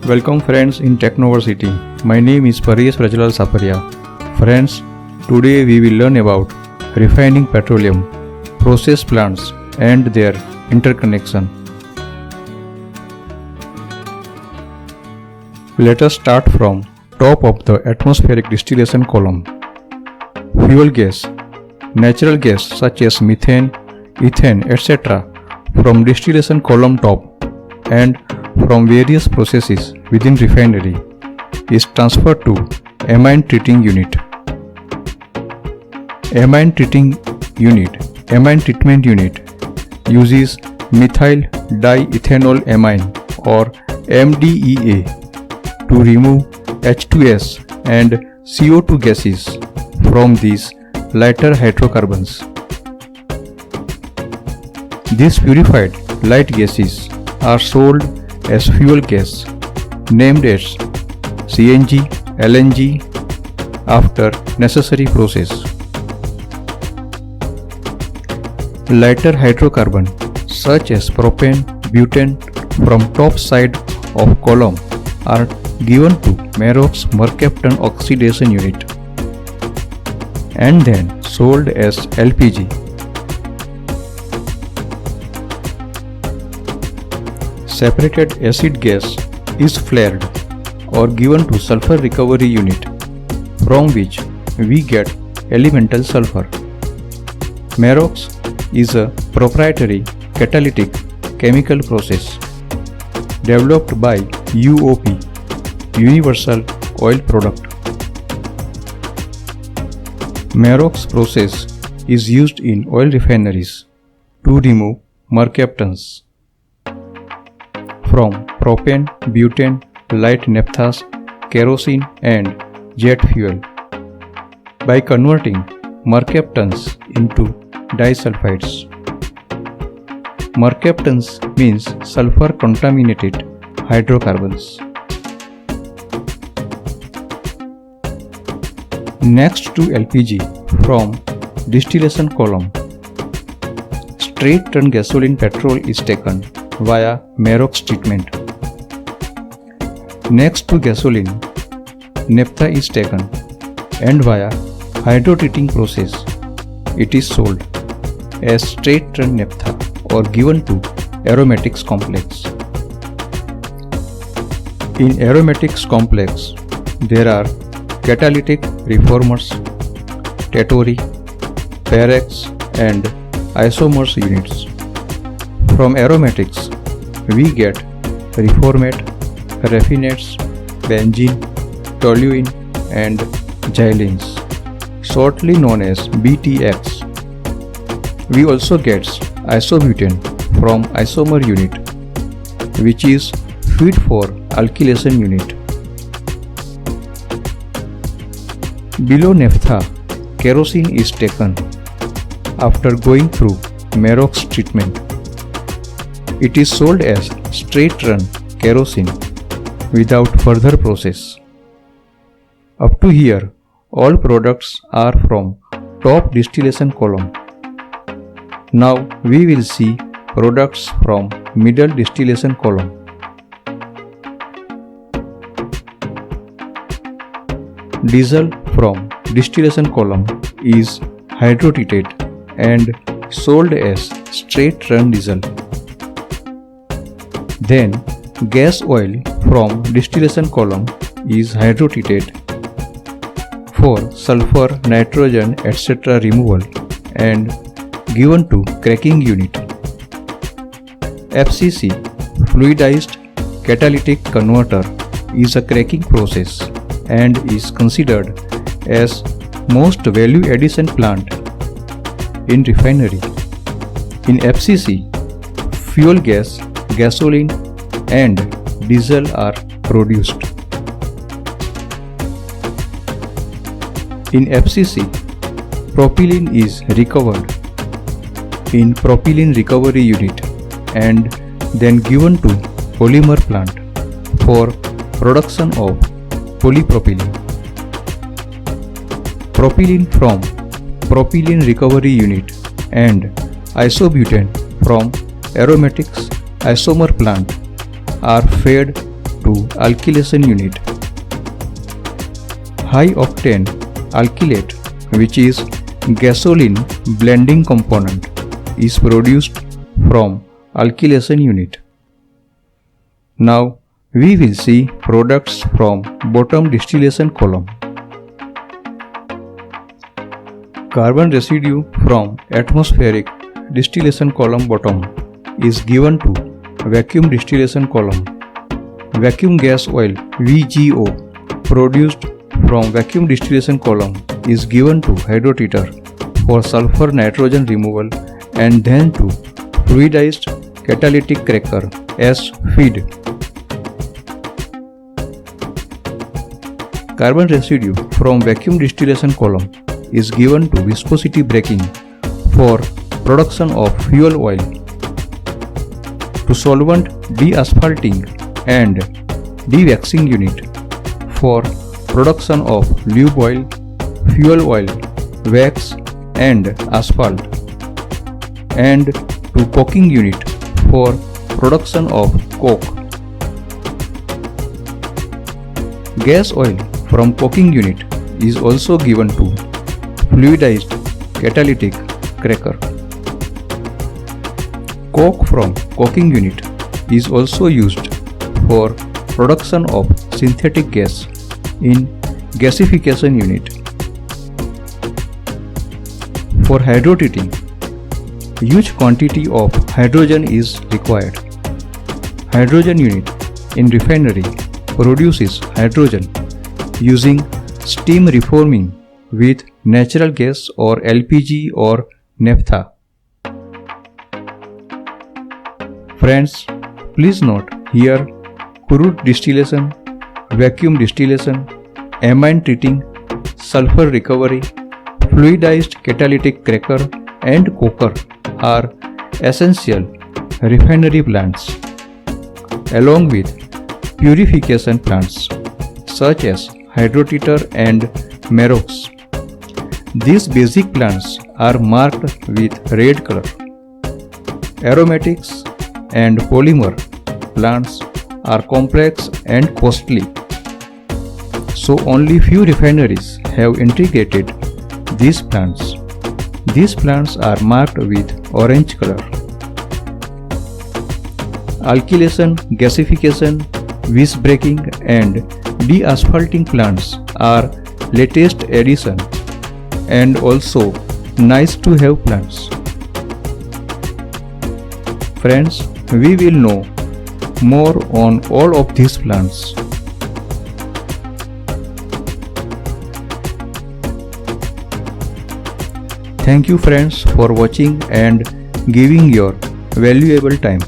Welcome friends in Technoversity. My name is Parex Saparia. Friends, today we will learn about refining petroleum, process plants and their interconnection. Let us start from top of the atmospheric distillation column. Fuel gas, natural gas such as methane, ethane, etc. from distillation column top and from various processes within refinery is transferred to amine treating unit. Amine treatment unit uses methyl diethanol amine or MDEA to remove H2S and CO2 gases from these lighter hydrocarbons. These purified light gases are sold as fuel gas named as CNG, LNG after necessary process. Lighter hydrocarbon such as propane, butane from top side of column are given to Merox mercaptan oxidation unit and then sold as LPG. Separated acid gas is flared or given to sulfur recovery unit from which we get elemental sulfur. Merox is a proprietary catalytic chemical process developed by UOP, Universal Oil Product. Merox process is used in oil refineries to remove mercaptans from propane, butane, light naphthas, kerosene and jet fuel by converting mercaptans into disulfides. Mercaptans means sulfur contaminated hydrocarbons. Next to LPG from distillation column, straight run gasoline petrol is taken via Merox treatment. Next to gasoline, naphtha is taken and via hydrotreating process it is sold as straight run naphtha or given to aromatics complex. In aromatics complex, there are catalytic reformers, Tatory, Parex and Isomers units. From aromatics, we get Reformate, Raffinates, Benzene, Toluene and Xylenes, shortly known as BTX. We also get isobutane from Isomer unit, which is fit for Alkylation unit. Below naphtha, kerosene is taken after going through Merox treatment. It is sold as straight run kerosene without further process. Up to here, all products are from top distillation column. Now we will see products from middle distillation column. Diesel from distillation column is hydrotreated and sold as straight run diesel. Then gas oil from distillation column is hydrotreated for sulfur, nitrogen, etc. removal and given to cracking unit. FCC, Fluidized Catalytic Converter, is a cracking process and is considered as most value addition plant in refinery. In FCC, fuel gas, gasoline and diesel are produced. In FCC, propylene is recovered in propylene recovery unit and then given to polymer plant for production of polypropylene. Propylene from propylene recovery unit and isobutane from aromatics isomer plant are fed to to alkylation unit. High octane alkylate, which is gasoline blending component, is produced from alkylation unit. Now we will see products from bottom distillation column. Carbon residue from atmospheric distillation column bottom is given to vacuum distillation column. Vacuum gas oil VGO produced from vacuum distillation column is given to Hydrotreater for sulfur nitrogen removal and then to Fluidized Catalytic Cracker as feed. Carbon residue from vacuum distillation column is given to viscosity breaking for production of fuel oil, to solvent deasphalting and dewaxing unit for production of lubeoil, fuel oil, wax and asphalt, and to coking unit for production of coke. Gas oil from coking unit is also given to Fluidized Catalytic Cracker. Coke from coking unit is also used for production of synthetic gas in Gasification unit. For hydrotreating, huge quantity of hydrogen is required. Hydrogen unit in refinery produces hydrogen using steam reforming with natural gas or LPG or Naphtha. Friends, please note here crude distillation, vacuum distillation, amine treating, sulfur recovery, fluidized catalytic cracker and coker are essential refinery plants, along with purification plants such as Hydrotreater and Merox. These basic plants are marked with red color. Aromatics and polymer plants are complex and costly, so only few refineries have integrated these plants. These plants are marked with orange color. Alkylation, gasification, Visbreaking and deasphalting plants are latest addition and also nice to have plants. Friends, we will know more on all of these plants. Thank you friends for watching and giving your valuable time.